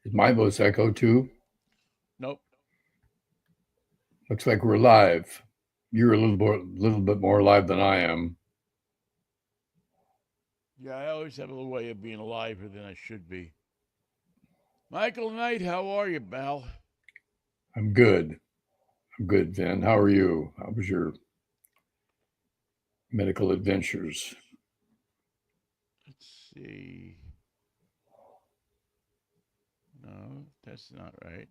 Is my voice echo too? Nope. Looks like we're live. You're a little bit more live than I am. Yeah, I always have a little way of being liver than I should be. Michael Knight, how are you, pal? I'm good. I'm good, Vin. How are you? How was your medical adventures? Let's see. No, that's not right.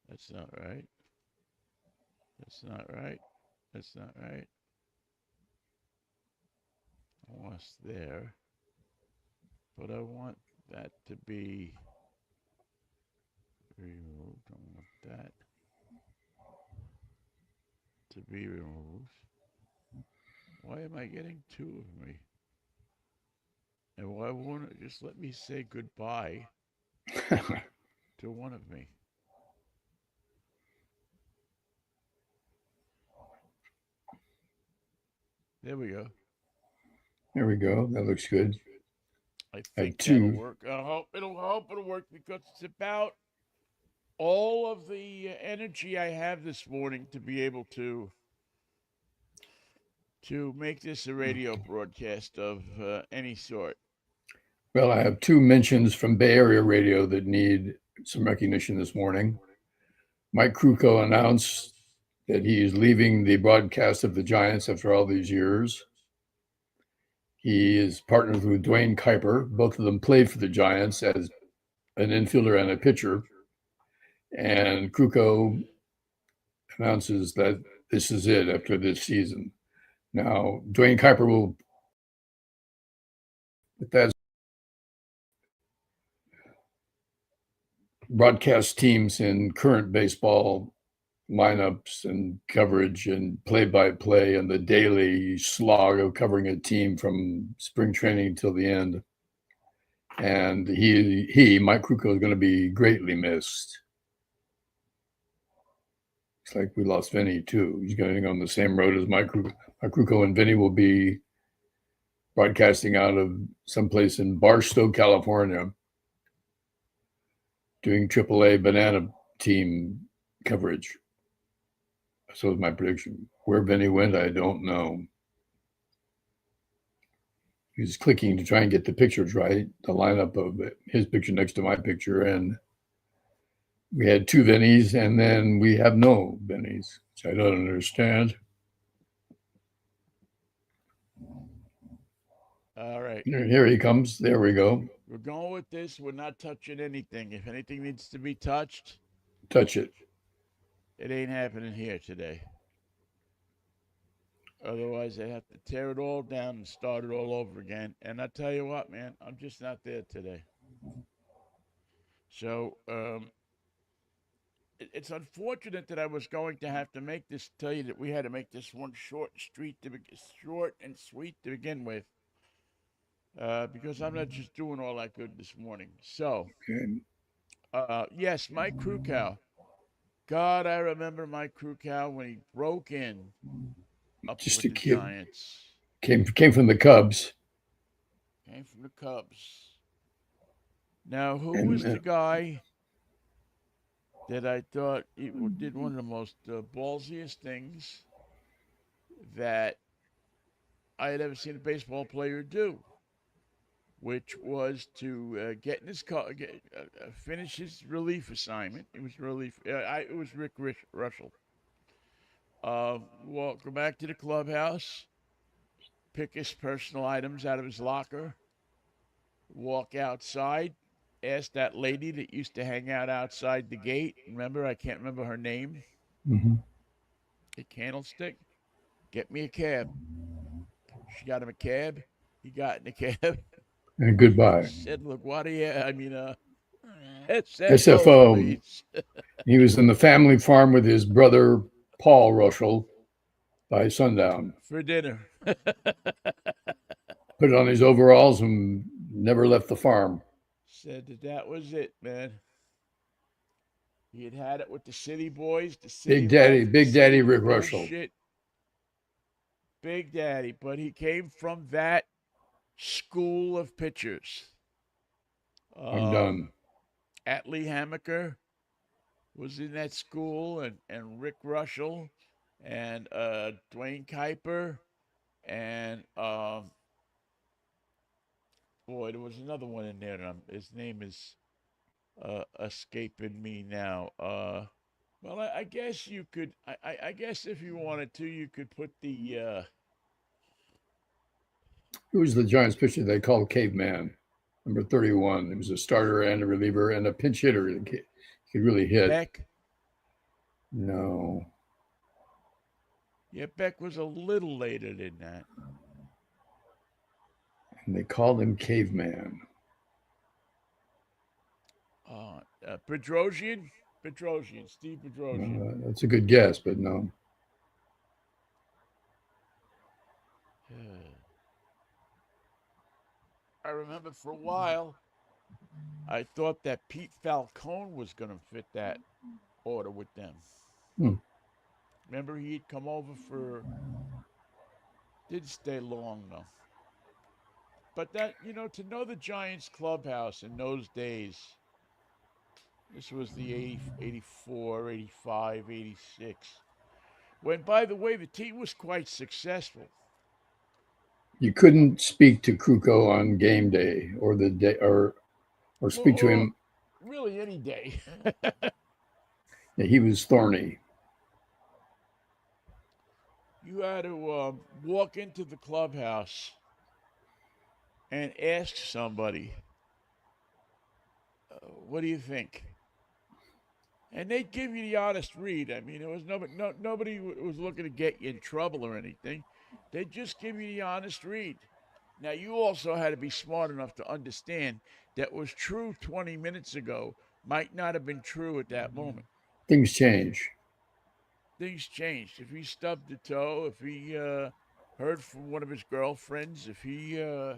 That's not right. That's not right. That's not right. Almost there. But I want that to be removed. I want that to be removed. Why am I getting two of me? And why won't it just let me say goodbye to one of me? There we go. There we go. That looks good. I I have think that'll two. work. I hope it'll work because it's about all of the energy I have this morning to be able to make this a radio broadcast of any sort. Well, I have two mentions from Bay Area radio that need some recognition this morning. Mike Krukow announced that he is leaving the broadcast of the Giants after all these years. He is partnered with Dwayne Kuiper. Both of them played for the Giants as an infielder and a pitcher. And Krukow announces that this is it after this season. Now, Dwayne Kuiper will, with that, broadcast teams in current baseball lineups and coverage and play by play and the daily slog of covering a team from spring training till the end. And Mike Krukow, is going to be greatly missed. It's like we lost Vinnie too. He's going on the same road as Mike Krukow, and Vinnie will be broadcasting out of someplace in Barstow, California, doing AAA banana team coverage. So is my prediction. Where Vinny went, I don't know. He was clicking to try and get the pictures right, the lineup of his picture next to my picture, and we had two Vinnies, and then we have no Vinnies, which I don't understand. All right. Here he comes. There we go. We're going with this. We're not touching anything. If anything needs to be touched, Touch it. it ain't happening here today. Otherwise, I have to tear it all down and start it all over again. And I tell you what, man, I'm just not there today. So it's unfortunate that I was going to have to make this. Tell you that we had to make this one short and sweet to begin with, because I'm not just doing all that good this morning. So, Okay. yes, Mike Krukow. God, I remember Mike Krukow when he broke in up Just with a the kid. Giants. Came from the Cubs. Came from the Cubs. Now, who And was the guy that I thought did one of the most ballsiest things that I had ever seen a baseball player do, which was to get in his car, finish his relief assignment. It was relief. It was Rick Russell. Go back to the clubhouse, pick his personal items out of his locker, walk outside, ask that lady that used to hang out outside the gate. Remember, I can't remember her name. mm-hmm. A candlestick. Get me a cab. She got him a cab. He got in the cab. And goodbye. Said, "Look, what do you? I mean, SFO, SFO. please." He was in the family farm with his brother Paul Russell by sundown. For dinner. Put it on his overalls and never left the farm. Said that was it, man. He had it with the city boys, the city love, the Big Daddy city Rick Russell. bullshit. Big Daddy, but he came from that school of pitchers. I'm Um, done. Atlee Hammaker was in that school, and Rick Russell, and Dwayne Kuiper, and boy, there was another one in there. His name is escaping me now. Well, I guess you could. I guess if you wanted to, you could put the. Who was the Giants pitcher they called Caveman? Number 31. He was a starter and a reliever and a pinch hitter. He could really hit. Beck. No. Yeah, Beck was a little later than that. And they called him Caveman. Bedrosian. Steve Bedrosian. That's a good guess, but no. I remember for a while, I thought that Pete Falcone was going to fit that order with them. Hmm. Remember, he'd come over for. Didn't stay long though. But that, to know the Giants clubhouse in those days, this was the 80, 84, 85, 86. When, by the way, the team was quite successful. You couldn't speak to Kruko on game day or the day or speak to him. Really, any day. Yeah, he was thorny. You had to walk into the clubhouse and ask somebody, "What do you think?" And they'd give you the honest read. I mean, there was nobody was looking to get you in trouble or anything. They'd just give you the honest read. Now, you also had to be smart enough to understand that was true 20 minutes ago might not have been true at that moment. Things change. Things changed. If he stubbed a toe, if he heard from one of his girlfriends, if he, there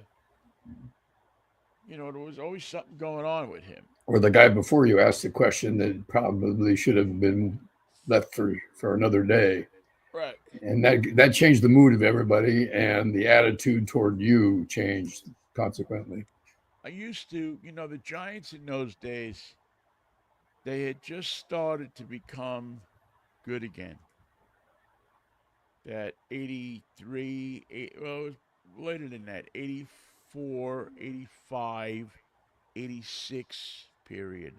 was always something going on with him. Or the guy before you asked a question that probably should have been left for another day. Right. And that changed the mood of everybody, and the attitude toward you changed consequently. I used to, the Giants in those days, they had just started to become good again. That 83, well, it was later than that, 84, 85, 86 period.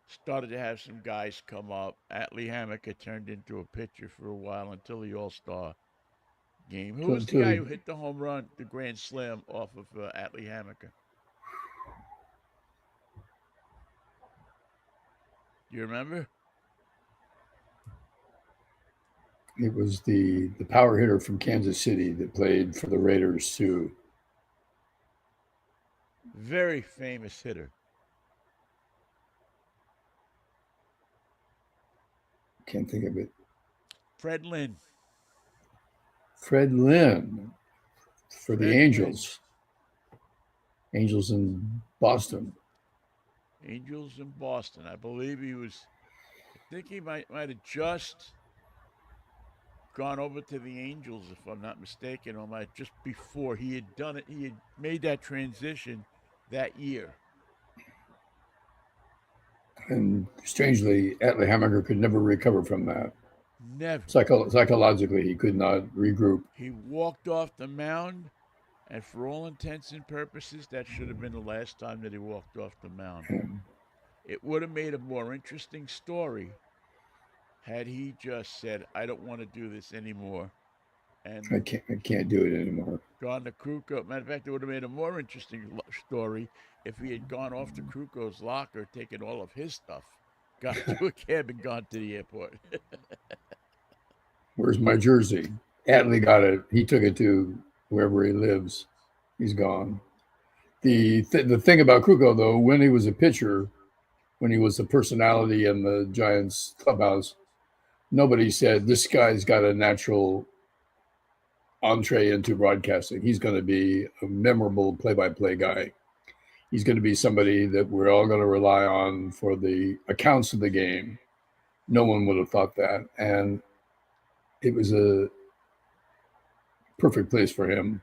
Started to have some guys come up. Atlee Hammaker turned into a pitcher for a while until the All Star game. Who was the guy who hit the home run, the grand slam off of Atlee Hammaker? You remember? It was the power hitter from Kansas City that played for the Raiders too. Very famous hitter. Can't think of it. Fred Lynn. Fred Lynn for the Angels. Lynn. Angels in Boston. Angels in Boston. I believe he was. I think he might have just gone over to the Angels, if I'm not mistaken, or might just before he had done it. He had made that transition that year. And strangely, Atlee Hammaker could never recover from that. Never. Psychologically, he could not regroup. He walked off the mound, and for all intents and purposes, that should have been the last time that he walked off the mound. Yeah. It would have made a more interesting story had he just said, "I don't want to do this anymore," and I can't do it anymore. gone to Kruko. Matter of fact, it would have made a more interesting story if he had gone off to Kruko's locker, taken all of his stuff, got to a cab, and gone to the airport. Where's my jersey? Atlee got it. He took it to wherever he lives. He's gone. The thing about Kruko, though, when he was a pitcher, when he was a personality in the Giants clubhouse, nobody said this guy's got a natural entree into broadcasting. He's going to be a memorable play-by-play guy. He's going to be somebody that we're all going to rely on for the accounts of the game. No one would have thought that. And it was a perfect place for him.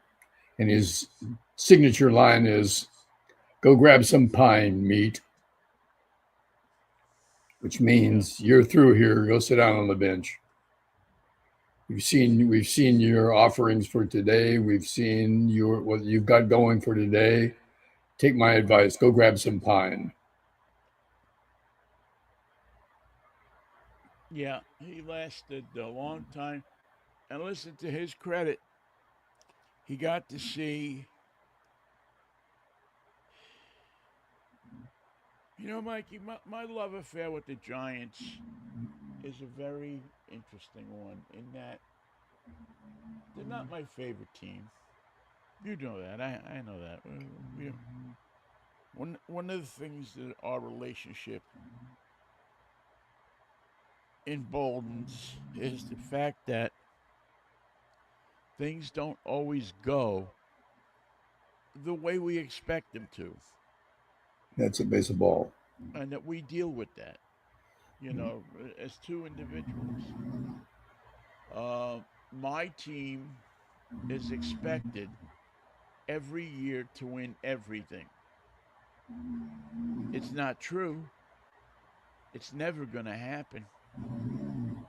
And his signature line is, Go grab some pine meat, which means you're through here. Go sit down on the bench. We've seen your offerings for today. We've seen what you've got going for today. Take my advice. Go grab some pine. Yeah, he lasted a long time. And listen, to his credit, he got to see, Mikey, my love affair with the Giants is a very interesting one in that they're not my favorite team. You know that. I know that. One of the things that our relationship emboldens is the fact that things don't always go the way we expect them to, That's a base of ball. and that we deal with that, as two individuals. Uh, my team is expected every year to win everything. It's not true. It's never going to happen.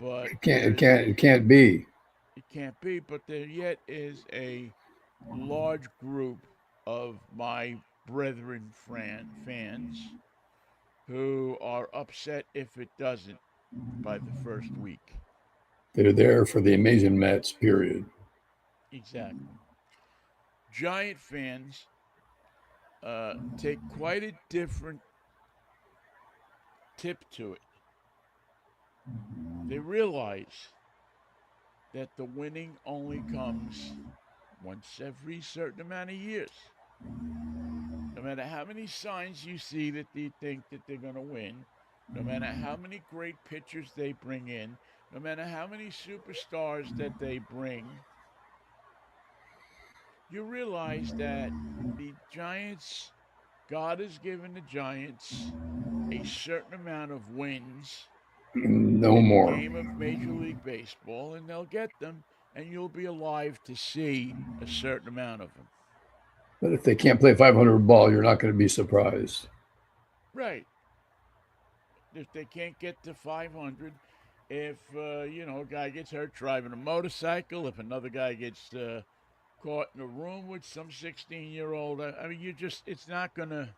But It can't be. it can't be. But there yet is a large group of my brethren fans who are upset if it doesn't by the first week. They're there for the amazing Mets, period. Exactly. Giant fans take quite a different tip to it. They realize that the winning only comes once every certain amount of years. No matter how many signs you see that they think that they're going to win, no matter how many great pitchers they bring in, no matter how many superstars that they bring, you realize that the Giants, God has given the Giants a certain amount of wins No in the more. game of Major League Baseball, and they'll get them, and you'll be alive to see a certain amount of them. But if they can't play 500 ball, you're not going to be surprised. Right. If they can't get to 500, if, a guy gets hurt driving a motorcycle, if another guy gets caught in a room with some 16-year-old, I mean, it's not going to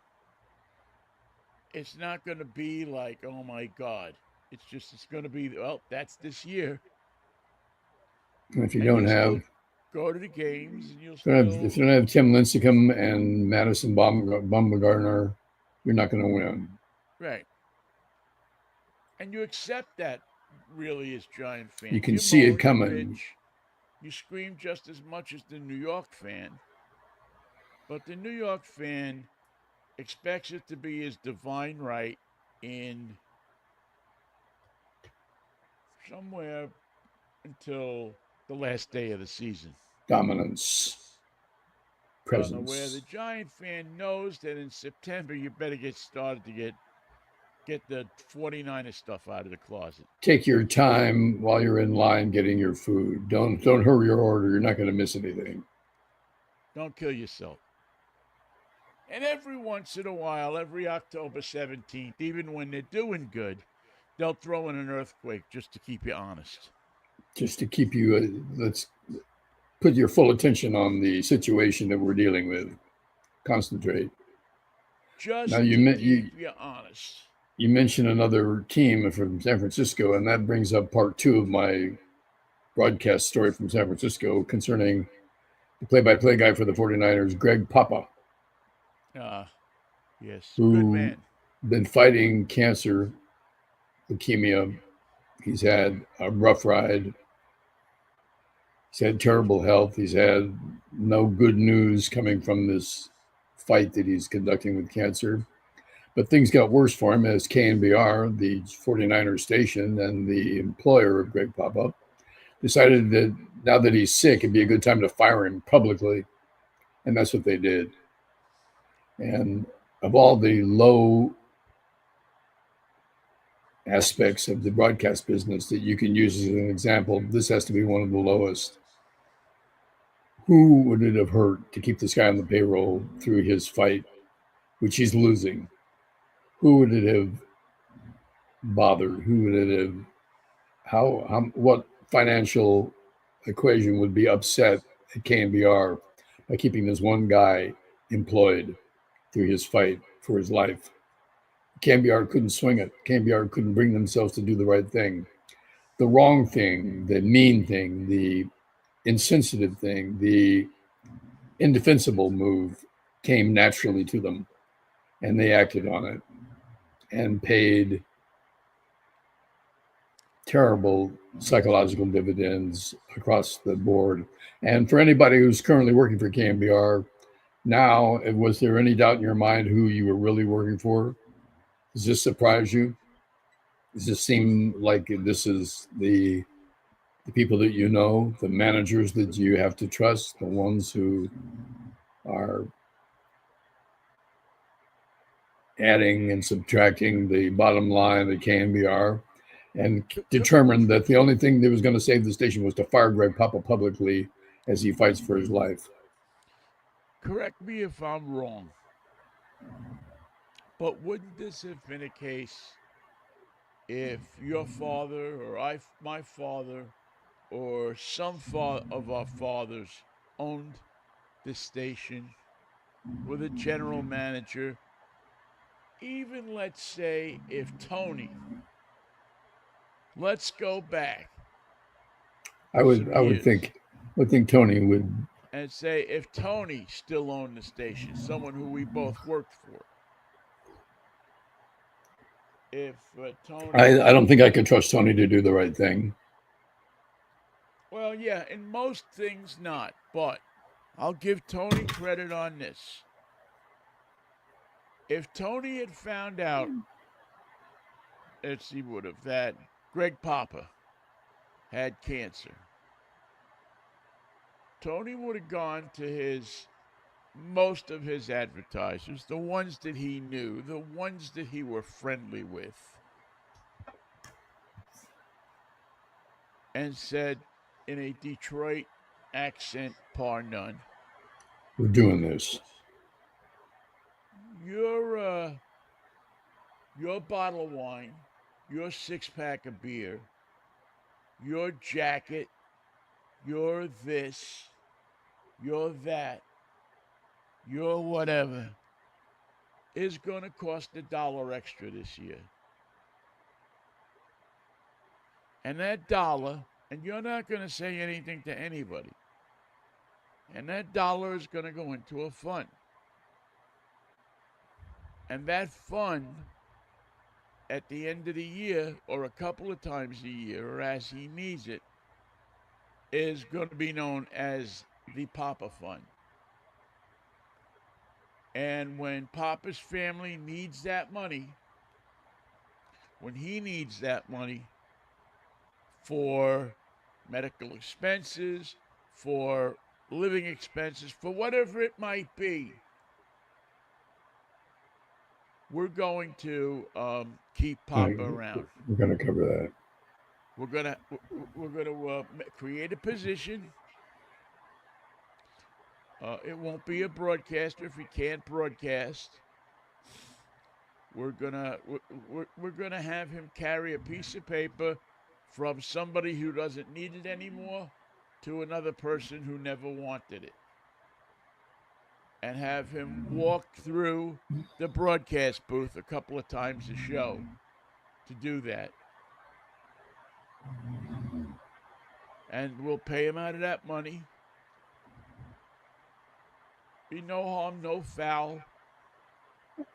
be like, oh my God. It's going to be, well, that's this year. And if you And don't you'll have, still go to the games, and you'll if still, you don't have Tim Lincecum and Madison Bumgarner, you're not going to win. right. And you accept that really as Giant fans. You can You see it moan, you coming. bitch, you scream just as much as the New York fan. But the New York fan expects it to be his divine right in somewhere until the last day of the season. Dominance, Where the presence. Giant fan knows that in September you better get started to get the 49er stuff out of the closet. Take your time while you're in line getting your food. Don't hurry your order. You're not going to miss anything. Don't kill yourself. And every once in a while, every October 17th, even when they're doing good, they'll throw in an earthquake just to keep you honest. Just to keep you, let's put your full attention on the situation that we're dealing with. Concentrate. Just Now to keep you honest. You mentioned another team from San Francisco, and that brings up part 2 of my broadcast story from San Francisco concerning the play-by-play guy for the 49ers, Greg Papa. Yes, who good man. Been fighting cancer, leukemia. He's had a rough ride. He's had terrible health. He's had no good news coming from this fight that he's conducting with cancer. But things got worse for him as KNBR, the 49er station and the employer of Greg Papa, decided that now that he's sick, it'd be a good time to fire him publicly. And that's what they did. And of all the low aspects of the broadcast business that you can use as an example, this has to be one of the lowest. Who would it have hurt to keep this guy on the payroll through his fight which he's losing. Who would it have bothered? Who would it have? What financial equation would be upset at KMBR by keeping this one guy employed through his fight for his life? KMBR couldn't swing it. KMBR couldn't bring themselves to do the right thing. The wrong thing, the mean thing, the insensitive thing, the indefensible move came naturally to them, and they acted on it and paid terrible psychological dividends across the board. And for anybody who's currently working for KMBR now, was there any doubt in your mind who you were really working for? Does this surprise you? Does this seem like this is the people that you know, the managers that you have to trust, the ones who are adding and subtracting the bottom line at KMBR, and determined that the only thing that was going to save the station was to fire Greg Papa publicly as he fights for his life? Correct me if I'm wrong, but wouldn't this have been a case if your father or my father or some of our fathers owned the station with a general manager? Even let's say if Tony, let's go back I some would years think Tony would. and say if Tony still owned the station, someone who we both worked for, if Tony, I don't think I could trust Tony to do the right thing. well, yeah, in most things not, but I'll give Tony credit on this. If Tony had found out, as he would have, that Greg Papa had cancer, Tony would have gone to most of his advertisers, the ones that he knew, the ones that he were friendly with, and said in a Detroit accent par none, We're doing this. your bottle of wine, your 6-pack of beer, your jacket, your this, your that, your whatever is going to cost $1 extra this year. And that dollar, and you're not going to say anything to anybody, and that dollar is going to go into a fund. And that fund, at the end of the year, or a couple of times a year, or as he needs it, is going to be known as the Papa Fund. And when Papa's family needs that money, when he needs that money for medical expenses, for living expenses, for whatever it might be, we're going to keep Papa around. We're going to cover that. We're gonna create a position. It won't be a broadcaster if he can't broadcast. We're gonna have him carry a piece of paper from somebody who doesn't need it anymore to another person who never wanted it, and have him walk through the broadcast booth a couple of times a show to do that. And we'll pay him out of that money. Be no harm, no foul.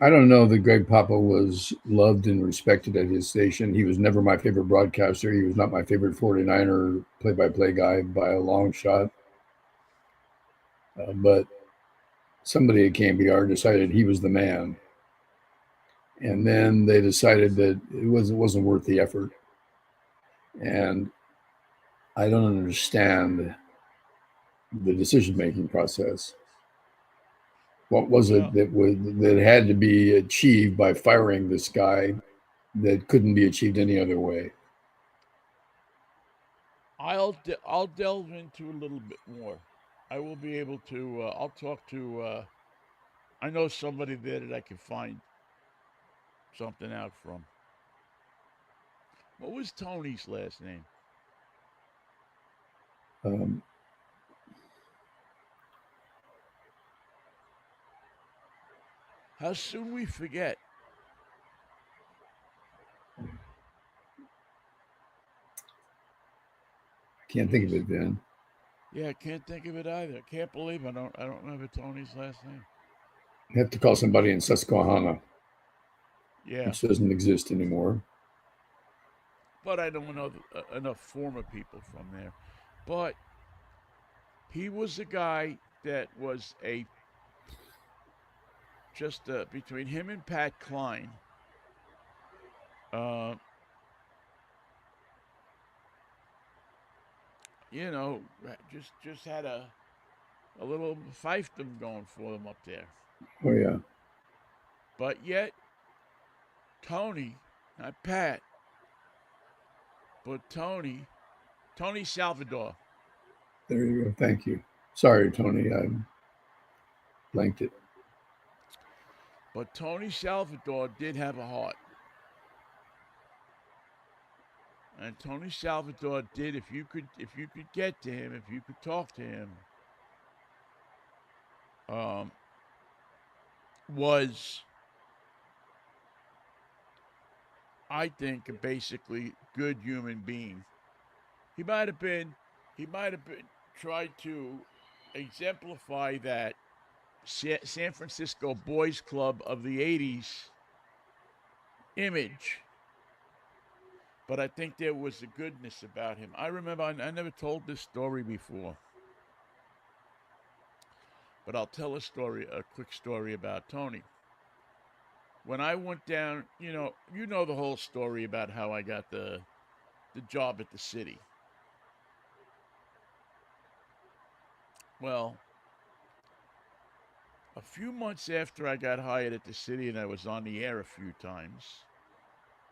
I don't know that Greg Papa was loved and respected at his station. He was never my favorite broadcaster. He was not my favorite 49er play-by-play guy by a long shot. But somebody at KMBR decided he was the man. And then they decided that it wasn't worth the effort. And I don't understand the decision-making process. What was it that had to be achieved by firing this guy that couldn't be achieved any other way? I'll delve into a little bit more. I will be able to. I'll talk to I know somebody there that I can find something out from. What was Tony's last name? Um, How soon we forget. can't think of Jeez. it, Vin. Yeah, I can't think of it either. I can't believe I don't remember Tony's last name. You have to call somebody in Susquehanna, Yeah, which doesn't exist anymore. but I don't know enough former people from there. But he was a guy that was a just between him and Pat Klein. Uh, you know, just had a little fiefdom going for them up there. Oh yeah, But yet Tony, not Pat, but Tony Salvador. there you go. Thank you. Sorry, Tony, I blanked it. But Tony Salvador did have a heart. And Tony Salvador did if you could get to him, if you could talk to him, um, was I think a basically good human being. He might have been he might have been tried to exemplify that San Francisco Boys Club of the 80s image, but I think there was a goodness about him. I remember I never told this story before, but I'll tell a quick story about Tony. When I went down, you know the whole story about how I got the job at the city. Well, a few months after I got hired at the city and I was on the air a few times,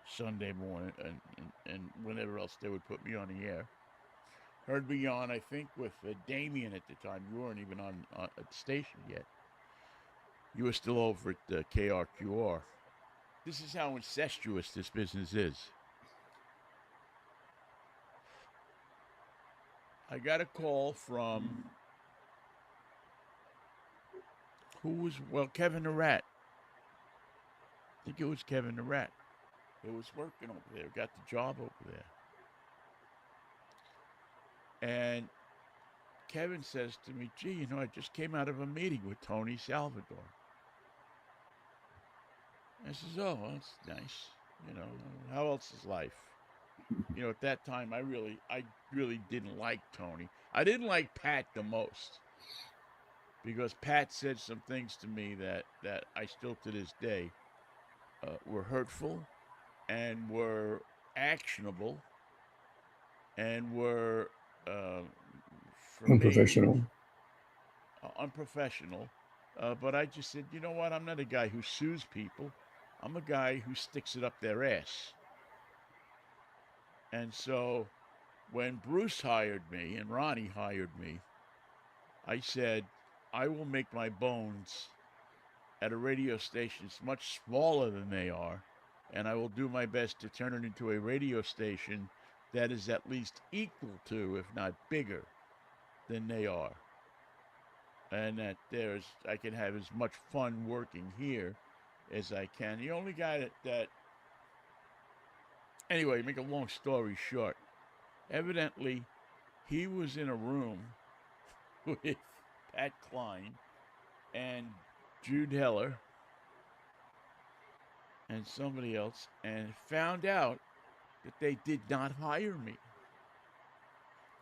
Sunday morning and whenever else they would put me on the air. Heard me on, I think, with Damien at the time. You weren't even on at the station yet. You were still over at KRQR. This is how incestuous this business is. I got a call from who was Kevin the Rat. I think it was Kevin the Rat who was working over there, got the job over there. And Kevin says to me, "Gee, I just came out of a meeting with Tony Salvador." I says, "Oh, well, that's nice. How else is life?" At that time, I really didn't like Tony. I didn't like Pat the most because Pat said some things to me that I still to this day were hurtful and were actionable and were, uh, for me, Unprofessional. unprofessional. But I just said, you know what? I'm not a guy who sues people. I'm a guy who sticks it up their ass. And so when Bruce hired me and Ronnie hired me, I said, I will make my bones at a radio station that's much smaller than they are, and I will do my best to turn it into a radio station that is at least equal to, if not bigger, than they are. And that I can have as much fun working here as I can. The only guy that anyway, make a long story short, evidently he was in a room with Pat Klein and Jude Heller and somebody else and found out that they did not hire me.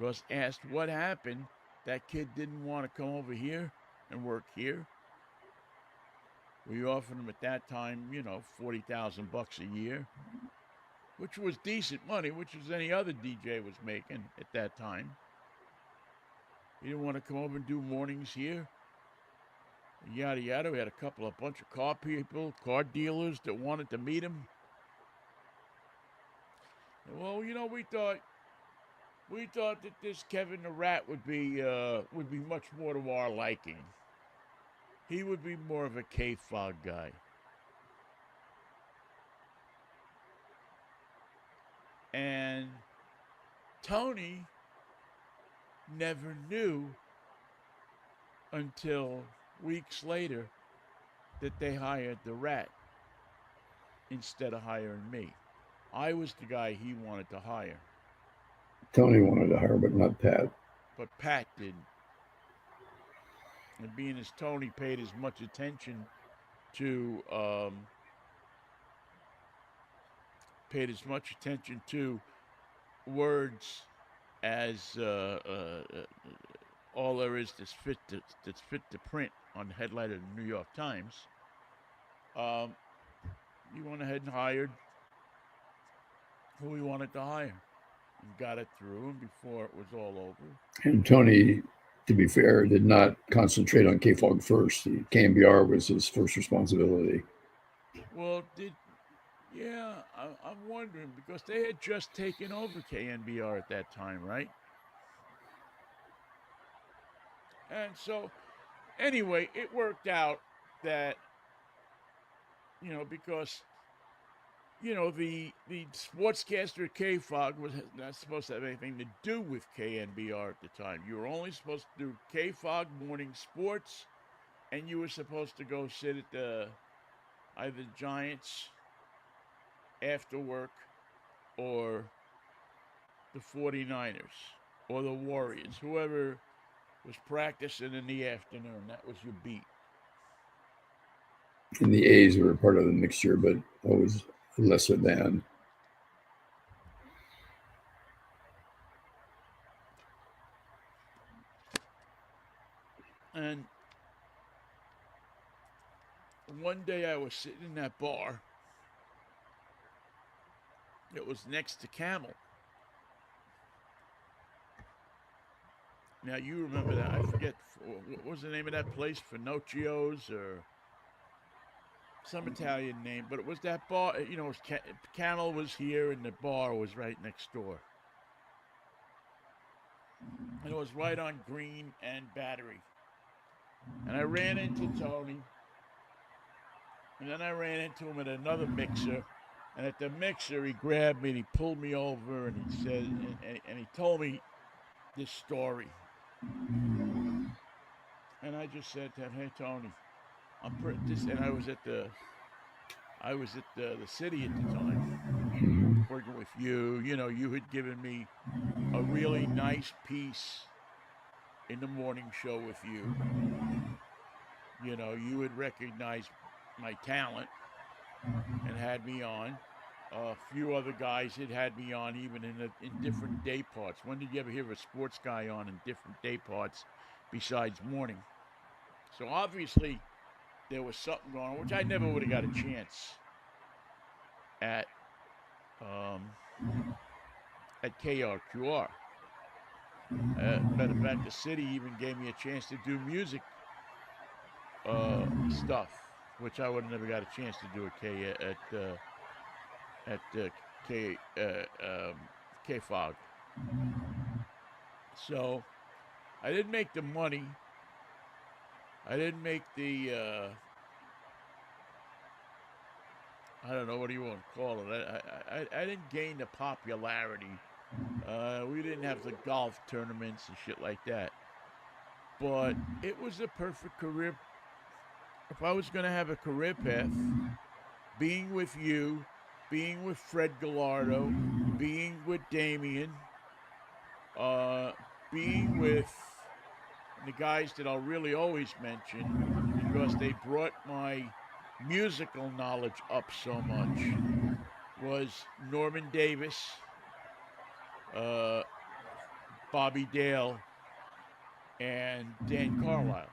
Was asked what happened. That kid didn't want to come over here and work here. We offered him at that time, $40,000 a year, which was decent money, which was any other DJ was making at that time. He didn't want to come over and do mornings here. Yada yada. We had a bunch of car people, car dealers that wanted to meet him. Well, we thought that this Kevin the Rat would be much more to our liking. he would be more of a K-Fog guy. And Tony never knew until weeks later that they hired the rat instead of hiring me. I was the guy he wanted to hire, Tony wanted to hire, but not Pat. but Pat didn't. And being as Tony paid as much attention to words as all there is that's fit to print on the headline of the New York Times. He went ahead and hired who he wanted to hire and got it through. And before it was all over, And Tony, to be fair, did not concentrate on KFOG first. The KMBR was his first responsibility. well, I'm wondering because they had just taken over KNBR at that time, right? And so, anyway, it worked out that because the sportscaster at KFOG was not supposed to have anything to do with KNBR at the time. You were only supposed to do KFOG morning sports, and you were supposed to go sit at either the Giants after work or the 49ers or the Warriors, whoever was practicing in the afternoon. That was your beat. And the A's were part of the mixture, but always lesser than. And one day I was sitting in that bar. It was next to Camel. Now you remember that? I forget what was the name of that place, Finocchio's or some Italian name, but it was that bar. Camel was here, and the bar was right next door, and it was right on Green and Battery. And I ran into Tony, and then I ran into him at another mixer. And at the mixer, he grabbed me and he pulled me over, and he said, and he told me this story. And I just said to him, "Hey Tony, and I was at the city at the time, working with you. You had given me a really nice piece in the morning show with you. You had recognized my talent and had me on. A few other guys had me on, even in different day parts. When did you ever hear of a sports guy on in different day parts besides morning? So obviously there was something going on, which I never would have got a chance at KRQR. Matter of fact, the city even gave me a chance to do music stuff, which I would have never got a chance to do at KFOG. So I didn't make the money. I didn't make the I don't know what do you want to call it. I didn't gain the popularity. We didn't have the golf tournaments and shit like that. But it was a perfect career. If I was going to have a career path, being with you, being with Fred Gallardo, being with Damien, being with the guys that I'll really always mention because they brought my musical knowledge up so much was Norman Davis, uh, Bobby Dale, and Dan Carlisle.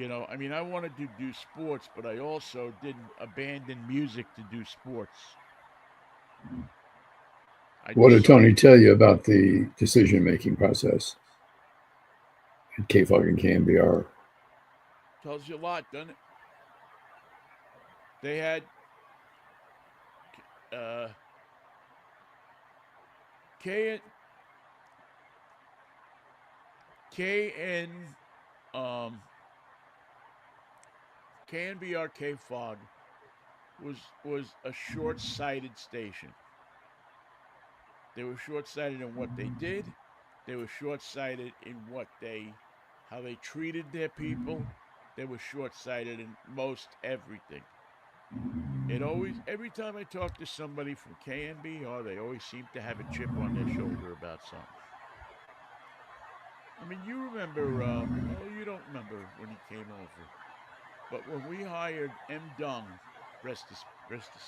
I wanted to do sports, but I also didn't abandon music to do sports. What did Tony tell you about the decision-making process at KFOG and KMBR? Tells you a lot, doesn't it? They had K and KNBR Fog was a short-sighted station. They were short-sighted in what they did. They were short-sighted in how they treated their people. They were short-sighted in most everything. Every time I talk to somebody from KNBR, they always seem to have a chip on their shoulder about something. I mean, you remember, well, you don't remember when he came over, but when we hired M. Dung, rest his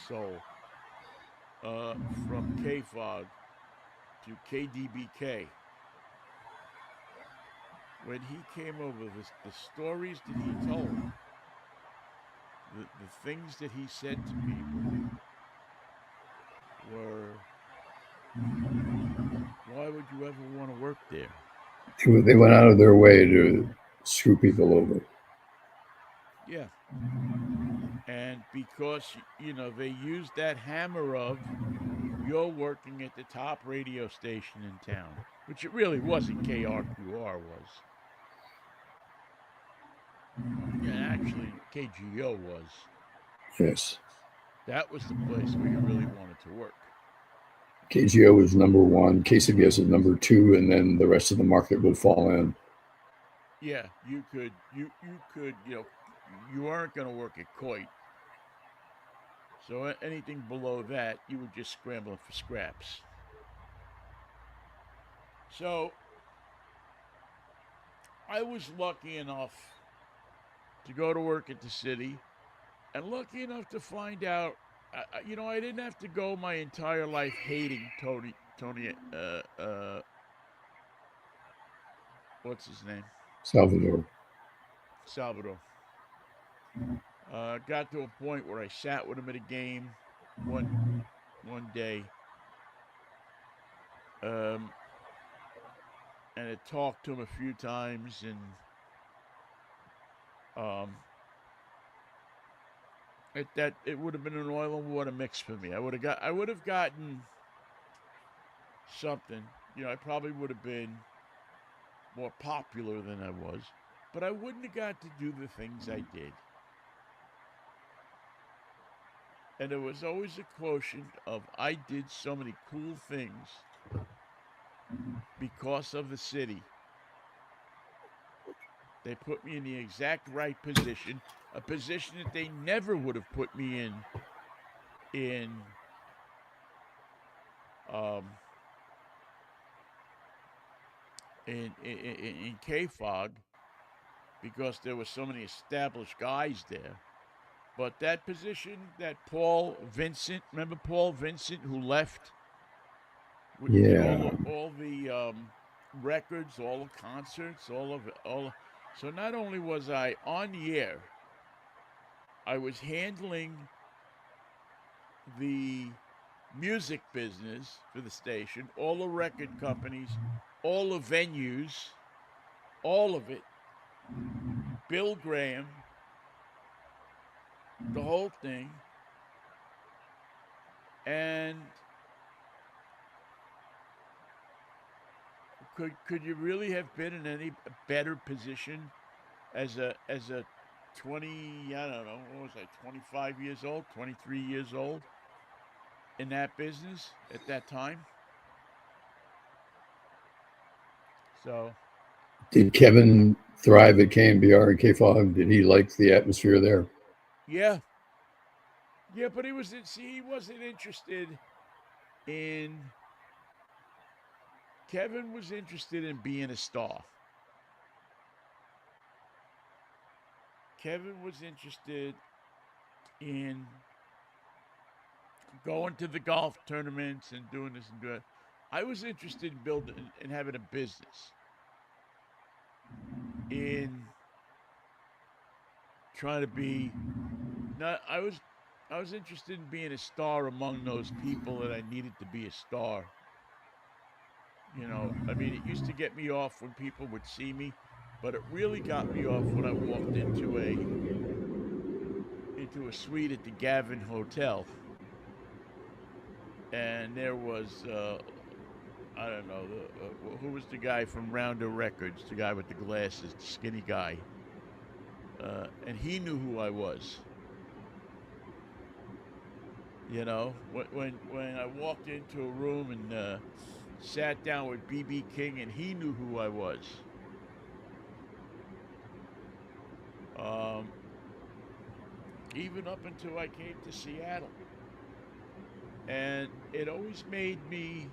soul, from KFOG to KDBK, when he came over, the stories that he told, the things that he said to people were, why would you ever want to work there? They went out of their way to screw people over. Yeah. And because, they used that hammer of, you're working at the top radio station in town, which it really wasn't. KRQR was. Yeah, actually, KGO was. Yes. That was the place where you really wanted to work. KGO was number one, KCBS is number two, and then the rest of the market would fall in. Yeah, you could, you aren't going to work at Coit. So anything below that, you were just scrambling for scraps. So I was lucky enough to go to work at the city, and lucky enough to find out, I didn't have to go my entire life hating Tony, what's his name? Salvador. Salvador. Got to a point where I sat with him at a game one day, um, and had talked to him a few times, and um, it would have been an oil and water mix for me. I would have gotten something. I probably would have been more popular than I was, but I wouldn't have got to do the things I did. And there was always a quotient of, I did so many cool things because of the city. They put me in the exact right position, a position that they never would have put me in um in KFOG, because there were so many established guys there. But that position that Paul Vincent, remember Paul Vincent, who left, did Yeah. all the records, all the concerts, all of it, all. So not only was I on the air, I was handling the music business for the station, all the record companies, all the venues, all of it. Bill Graham, the whole thing. And could you really have been in any better position as a 20, I don't know, what was I, 25 years old, 23 years old in that business at that time? So, Did Kevin thrive at KNBR and KFOG? Did he like the atmosphere there? yeah. Yeah, but he wasn't interested in Kevin was interested in being a star. Kevin was interested in going to the golf tournaments and doing this and doing that. I was interested in building and having a business, in trying to be not I was interested in being a star among those people that I needed to be a star. I mean, it used to get me off when people would see me, but it really got me off when I walked into a suite at the Gavin Hotel, and there was I don't know who was the guy from Rounder Records, the guy with the glasses, the skinny guy. and he knew who I was. You know, when I walked into a room and sat down with BB King, and he knew who I was. Um, even up until I came to Seattle, and it always made me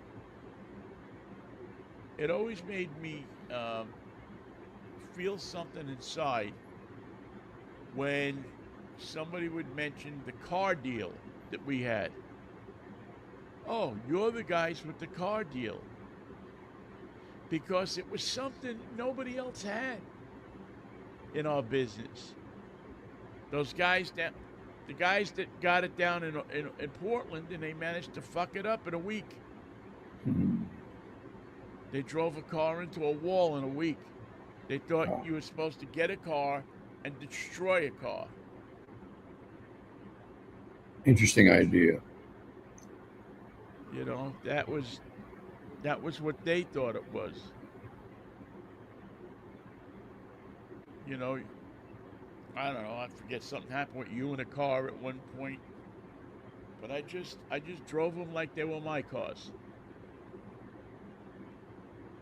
feel something inside when somebody would mention the car deal that we had. Oh, you're the guys with the car deal. Because it was something nobody else had in our business. Those guys that, the guys that got it down in Portland, and they managed to fuck it up in a week. They drove a car into a wall in a week. They thought Wow. you were supposed to get a car and destroy a car. Interesting idea. You know, that was what they thought it was. You know, I don't know. I forget, something happened with you in a car at one point, but I just drove them like they were my cars.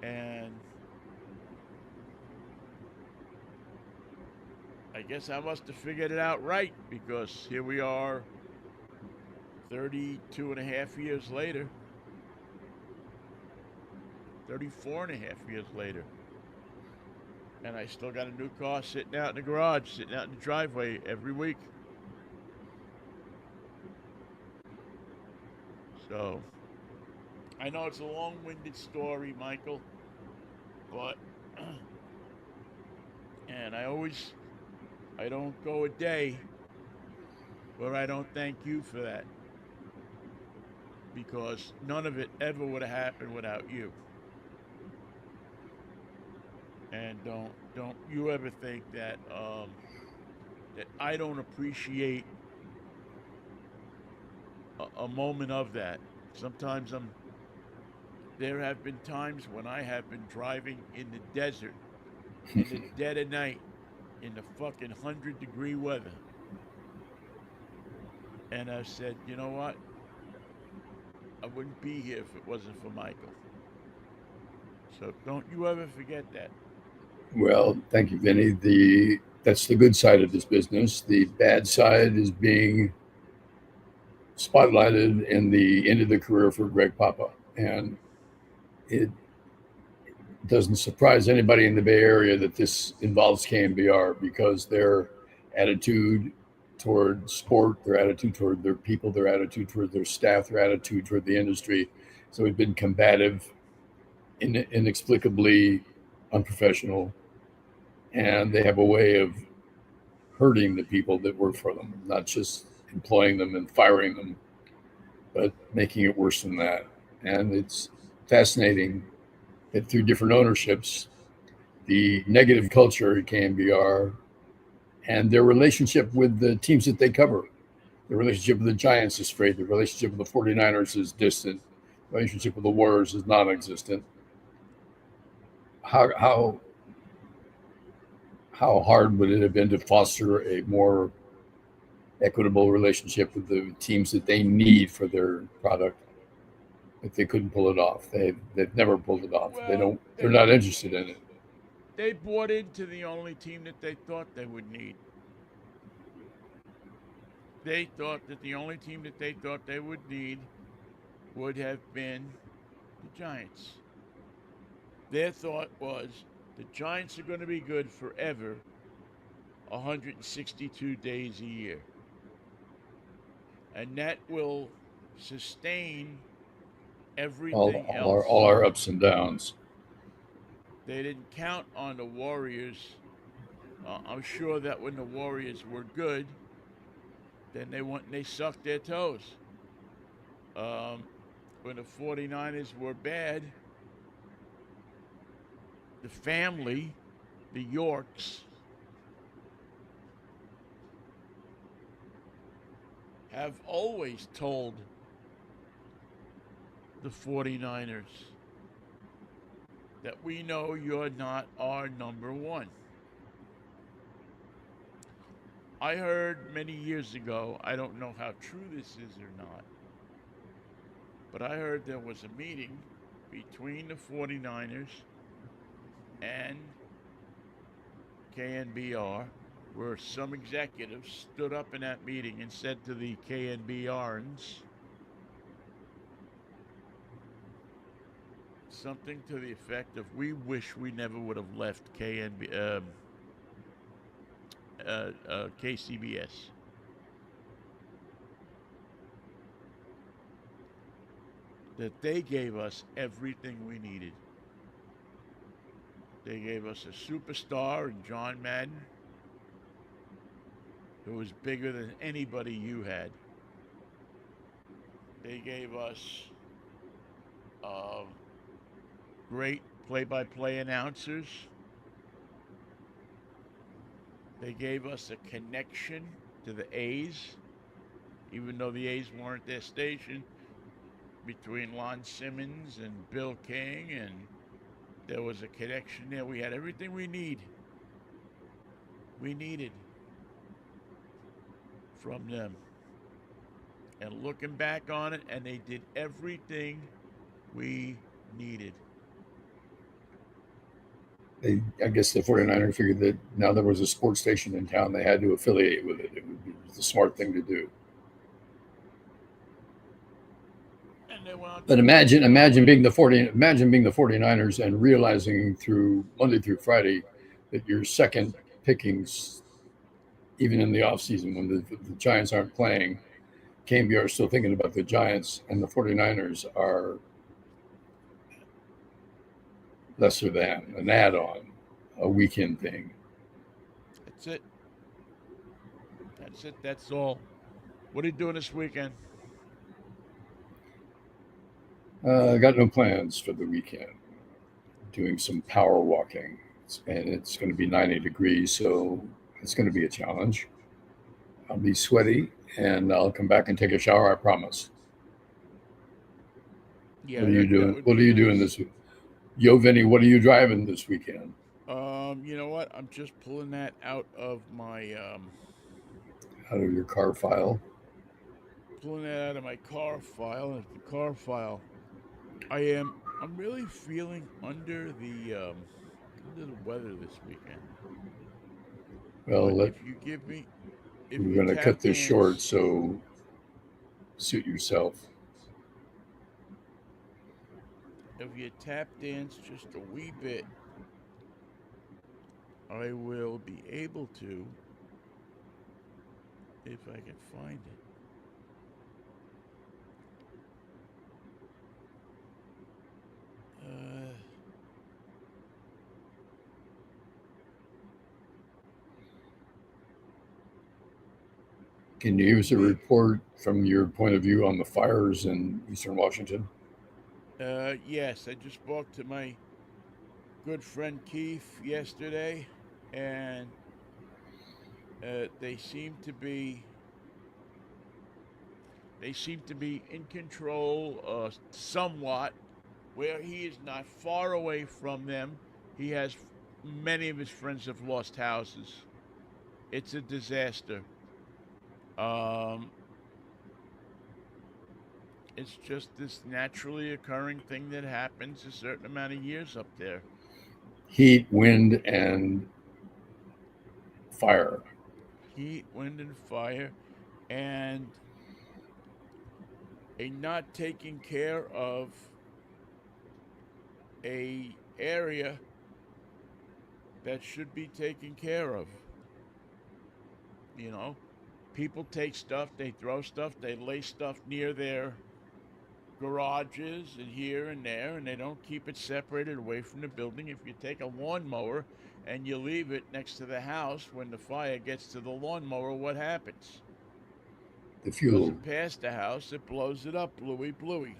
And I guess I must have figured it out right, because here we are 32 and a half years later, 34 and a half years later. And I still got a new car sitting out in the garage, sitting out in the driveway every week. So I know it's a long winded story, Michael, but, and I don't go a day where I don't thank you for that, because none of it ever would have happened without you. And don't you ever think that I don't appreciate a moment of that. Sometimes there have been times when I have been driving in the desert in the dead of night in the fucking 100-degree weather, and I said, you know what? I wouldn't be here if it wasn't for Michael. So don't you ever forget that. Well, thank you, Vinny. That's the good side of this business. The bad side is being spotlighted in the end of the career for Greg Papa, and it doesn't surprise anybody in the Bay Area that this involves KMBR, because their attitude toward sport, their attitude toward their people, their attitude toward their staff, their attitude toward the industry. So we've been combative, inexplicably unprofessional, and they have a way of hurting the people that work for them, not just employing them and firing them, but making it worse than that. And it's fascinating that through different ownerships, the negative culture at KMBR and their relationship with the teams that they cover. The relationship with the Giants is frayed. The relationship with the 49ers is distant. The relationship with the Warriors is non existent. How how hard would it have been to foster a more equitable relationship with the teams that they need for their product if they couldn't pull it off? They've never pulled it off. They Well, don't. They're not interested in it. they bought into the only team that they thought they would need. They thought that the only team that they thought they would need would have been the Giants. Their thought was the Giants are going to be good forever, 162 days a year. And that will sustain everything All else. our ups and downs. They didn't count on the Warriors. I'm sure that when the Warriors were good, then they went and they sucked their toes. Um, when the 49ers were bad, the family, the Yorks, have always told the 49ers that we know you're not our number one. I heard many years ago, I don't know how true this is or not, but I heard there was a meeting between the 49ers and KNBR where some executives stood up in that meeting and said to the KNBRns something to the effect of, "We wish we never would have left KCBS." That they gave us everything we needed. They gave us a superstar in John Madden who was bigger than anybody you had. They gave us um, great play-by-play announcers. They gave us a connection to the A's, even though the A's weren't their station, between Lon Simmons and Bill King, and there was a connection there. We had everything we needed from them. And looking back on it, and they did everything we needed. I guess the 49ers figured that now there was a sports station in town, they had to affiliate with it. It was the smart thing to do. And they went on But to do it. imagine being the 49ers and realizing through Monday through Friday that your second pickings, even in the offseason when the Giants aren't playing, KMB are still thinking about the Giants, and the 49ers are lesser than an add-on, a weekend thing. That's it. That's it. That's all. What are you doing this weekend? I got no plans for the weekend. Doing some power walking, and it's going to be 90 degrees, so it's going to be a challenge. I'll be sweaty, and I'll come back and take a shower. I promise. Yeah, What are you that doing? would What be are you doing nice. this week? Yo, Vinnie, what are you driving this weekend? You know what? I'm just pulling that out of my Out of your car file? car file. And the car file. I'm really feeling under the weather this weekend. Well, But if you give me if we're you going to cut tap this short, dance so suit yourself. if you tap dance just a wee bit, I will be able to, if I can find it. Uh, Can you give us a we report from your point of view on the fires in Eastern Washington? yes, I just spoke to my good friend Keith yesterday, and they seem to be in control, somewhat, where he is not far away from them. He has many of his friends have lost houses. It's a disaster. Um, it's just this naturally occurring thing that happens a certain amount of years up there. Heat, wind, and fire. Heat, wind, and fire, and a not taking care of a area that should be taken care of. You know, people take stuff, they throw stuff, they lay stuff near their garages and here and there, and they don't keep it separated away from the building. If you take a lawnmower and you leave it next to the house, when the fire gets to the lawnmower, what happens? The Does fuel. it pass the house? It blows it up, bluey, bluey.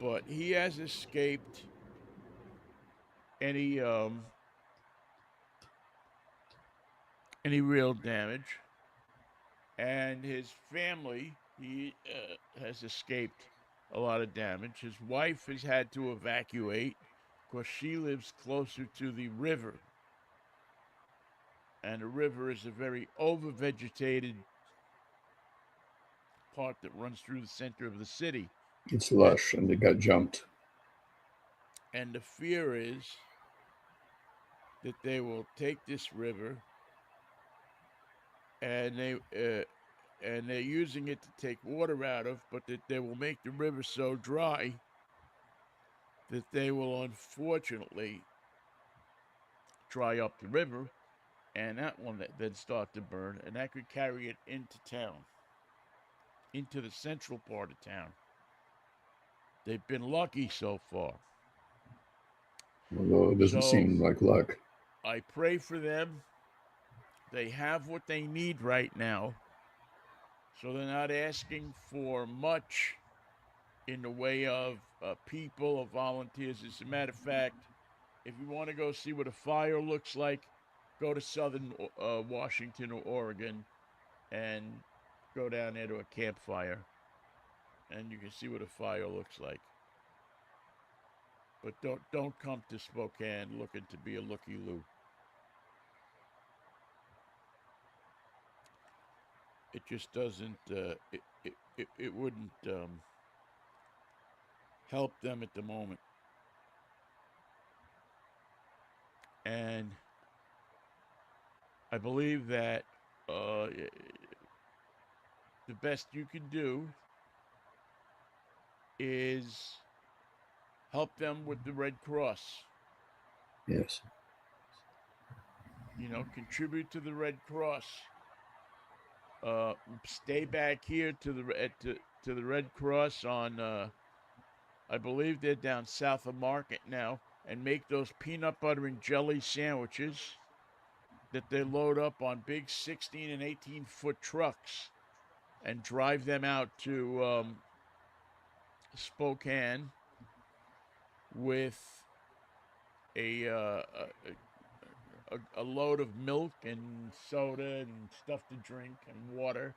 But he has escaped any um, any real damage, and his family he has escaped a lot of damage. His wife has had to evacuate because she lives closer to the river. And the river is a very over-vegetated part that runs through the center of the city. It's lush, and it got jumped. And the fear is that they will take this river and they're using it to take water out of, but that they will make the river so dry that they will unfortunately dry up the river, and that one then start to burn, and that could carry it into town, into the central part of town. They've been lucky so far. Although it doesn't So seem like luck. I pray for them. They have what they need right now. So they're not asking for much in the way of people or volunteers. As a matter of fact, if you want to go see what a fire looks like, go to southern Washington or Oregon and go down there to a campfire, and you can see what a fire looks like. But don't come to Spokane looking to be a looky-loo. It just doesn't. It wouldn't help them at the moment. And I believe that the best you can do is help them with the Red Cross. Yes. You know, contribute to the Red Cross. Stay back here to the Red Cross on. I believe they're down south of Market now, and make those peanut butter and jelly sandwiches that they load up on big 16 and 18-foot trucks and drive them out to Spokane with a load of milk and soda and stuff to drink and water.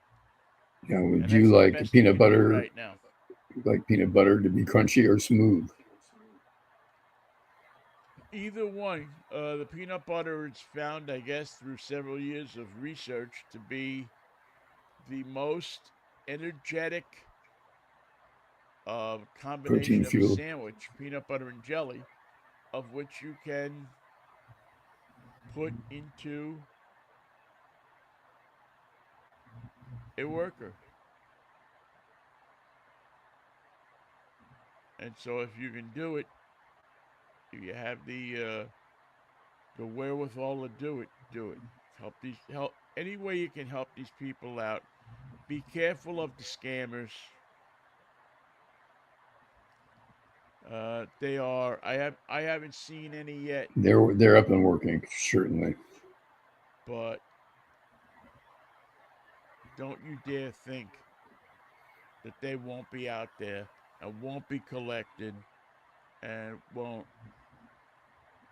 Now, would And you that's the like best peanut you can do butter? right now. Like peanut butter to be crunchy or smooth? Either one. The peanut butter is found, I guess, through several years of research to be the most energetic combination Protein of a fuel. sandwich, peanut butter and jelly, of which you can put into a worker. And so if you can do it, if you have the wherewithal to do it, do it. Help any way you can help these people out. Be careful of the scammers. They are. I haven't seen any yet, They're up and working, certainly. but don't you dare think that they won't be out there and won't be collected and won't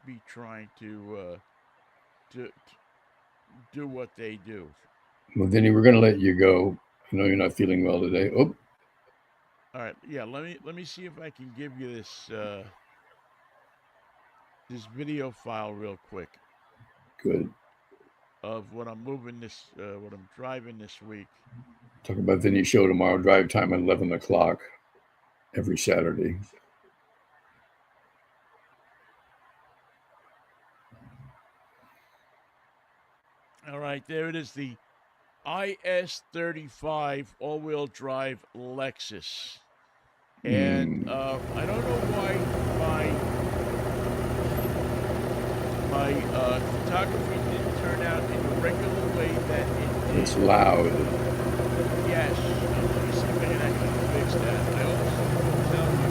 be trying to do what they do. Well, Vinny, we're going to let you go. I know you're not feeling well today. Oh, All right, yeah. Let me see if I can give you this video file real quick good. of what I'm what I'm driving this week. Talk about Vinny's show tomorrow. Drive time at 11 o'clock every Saturday. All right, there it is. The IS-35 all-wheel drive Lexus. And I don't know why my photography didn't turn out in the regular way that it did. It's loud. Yes. Let me see if I can actually fix that. I also will tell you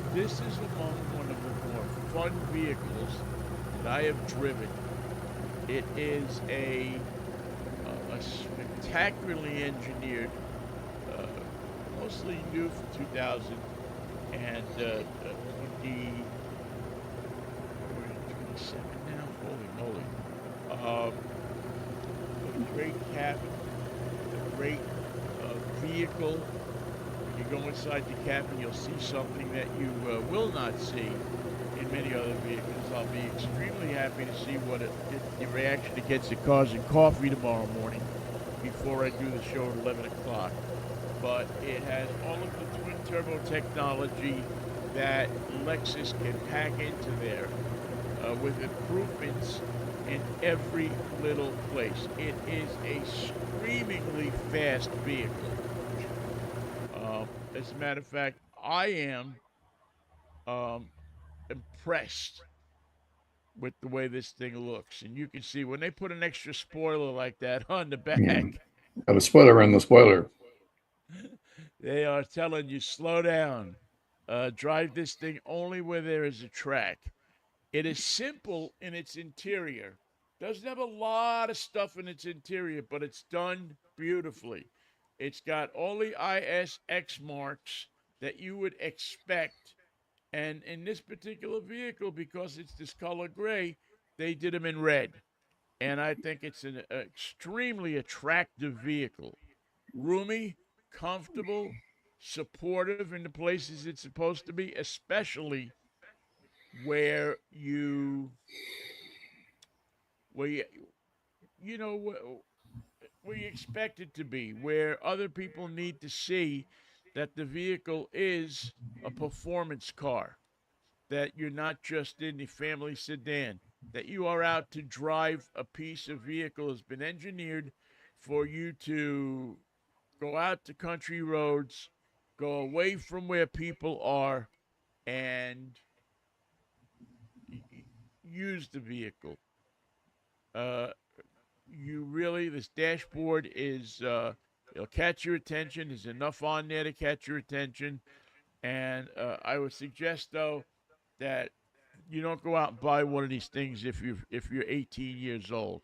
that this is among one of the more fun vehicles that I have driven. It is a spectacularly engineered, mostly new for 2000 and 27 now. Holy moly! A great cabin, a great vehicle. When you go inside the cabin, you'll see something that you will not see in and many other vehicles. I'll be extremely happy to see the reaction it gets at Cars and Coffee tomorrow morning before I do the show at 11 o'clock. But it has all of the twin turbo technology that Lexus can pack into there with improvements in every little place. It is a screamingly fast vehicle. As a matter of fact, I am um, impressed with the way this thing looks. And you can see when they put an extra spoiler like that on the Yeah. back, Have a spoiler on the spoiler. they are telling you slow down. Drive this thing only where there is a track. It is simple in its interior. Doesn't have a lot of stuff in its interior, but it's done beautifully. It's got all the ISX marks that you would expect. And in this particular vehicle, because it's this color gray, they did them in red. And I think it's an extremely attractive vehicle. Roomy, comfortable, supportive in the places it's supposed to be, especially where where you, you know where you expect it to be, where other people need to see that the vehicle is a performance car, that you're not just in the family sedan, that you are out to drive a piece of vehicle has been engineered for you to go out to country roads, go away from where people are, and use the vehicle. Uh, this dashboard is, it'll catch your attention. There's enough on there to catch your attention. And I would suggest, though, that you don't go out and buy one of these things if you're 18 years old.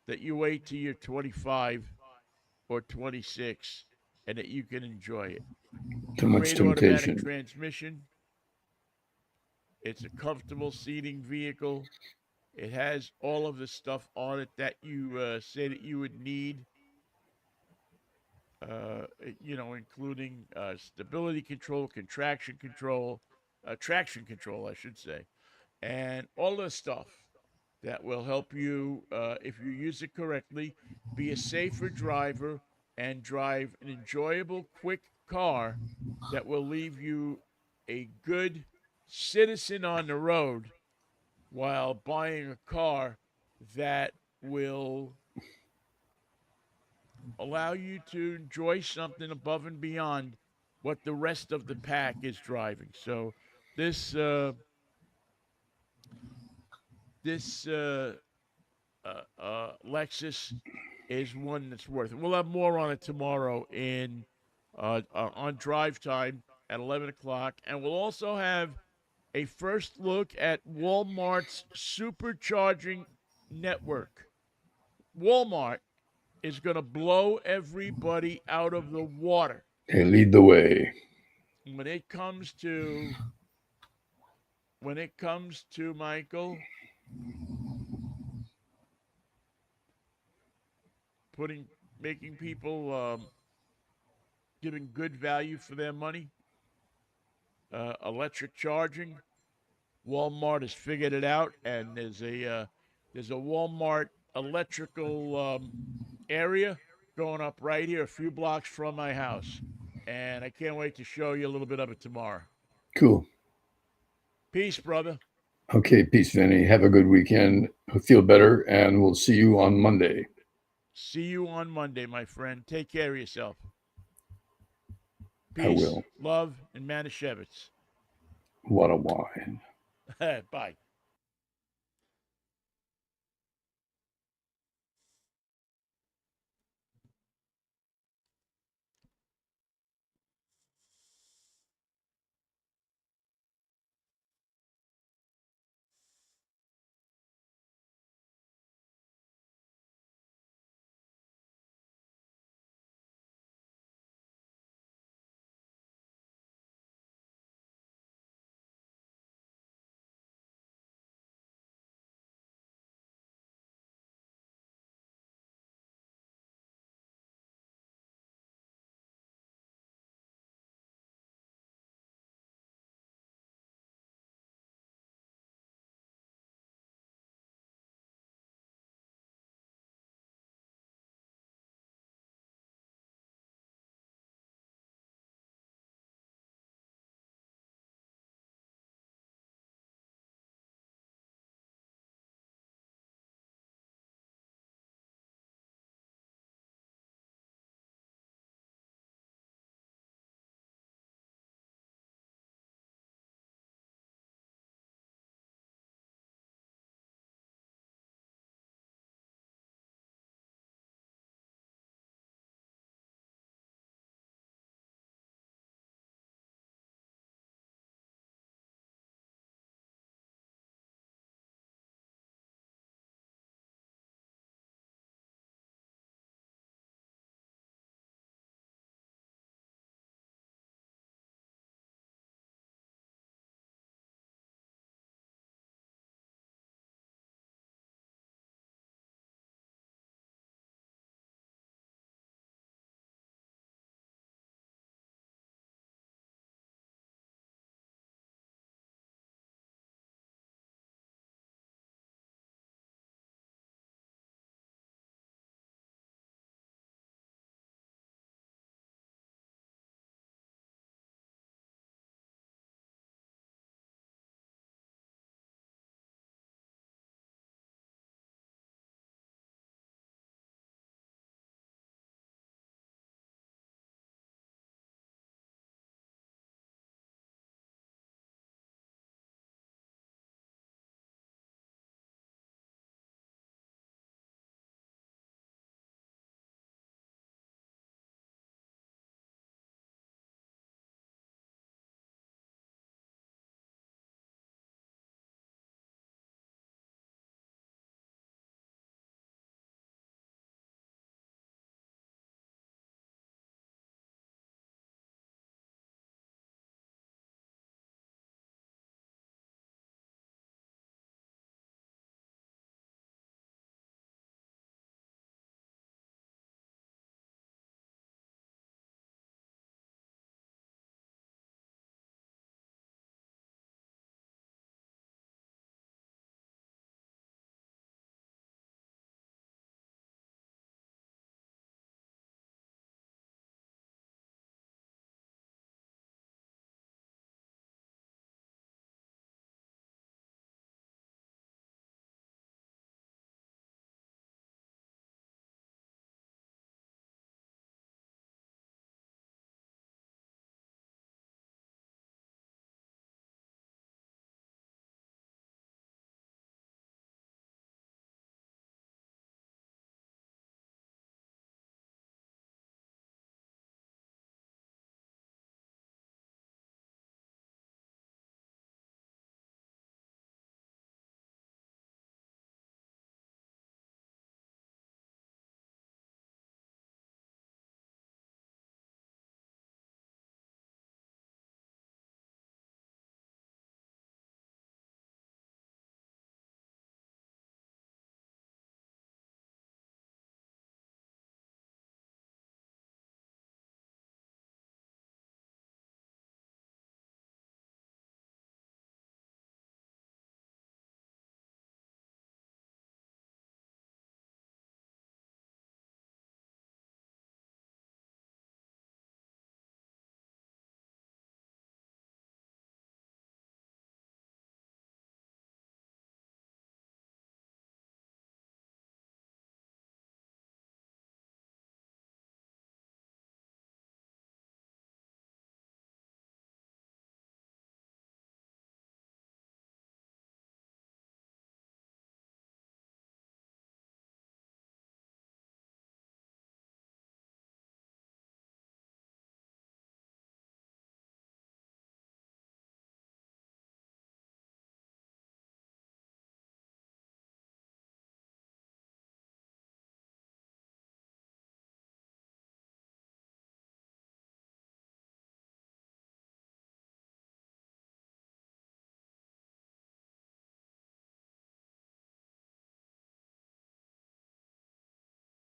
That you wait till you're 25 or 26, and that you can enjoy it. Too much Great automatic temptation. transmission. It's a comfortable seating vehicle. It has all of the stuff on it that you say that you would need. Including stability control, traction control, I should say, and all the stuff that will help you, if you use it correctly, be a safer driver and drive an enjoyable, quick car that will leave you a good citizen on the road while buying a car that will allow you to enjoy something above and beyond what the rest of the pack is driving. So this Lexus is one that's worth it. We'll have more on it tomorrow on drive time at 11 o'clock, and we'll also have a first look at Walmart's supercharging network. Walmart is going to blow everybody out of the water They lead the way. when it comes to Michael making people giving good value for their money. Electric charging. Walmart has figured it out, and there's a Walmart electrical area going up right here, a few blocks from my house, and I can't wait to show you a little bit of it tomorrow. Cool. Peace, brother. Okay, peace, Vinnie. Have a good weekend. Feel better, and we'll see you on Monday. See you on Monday, my friend. Take care of yourself. I Peace, will. love, and Manischewitz. What a wine. Bye.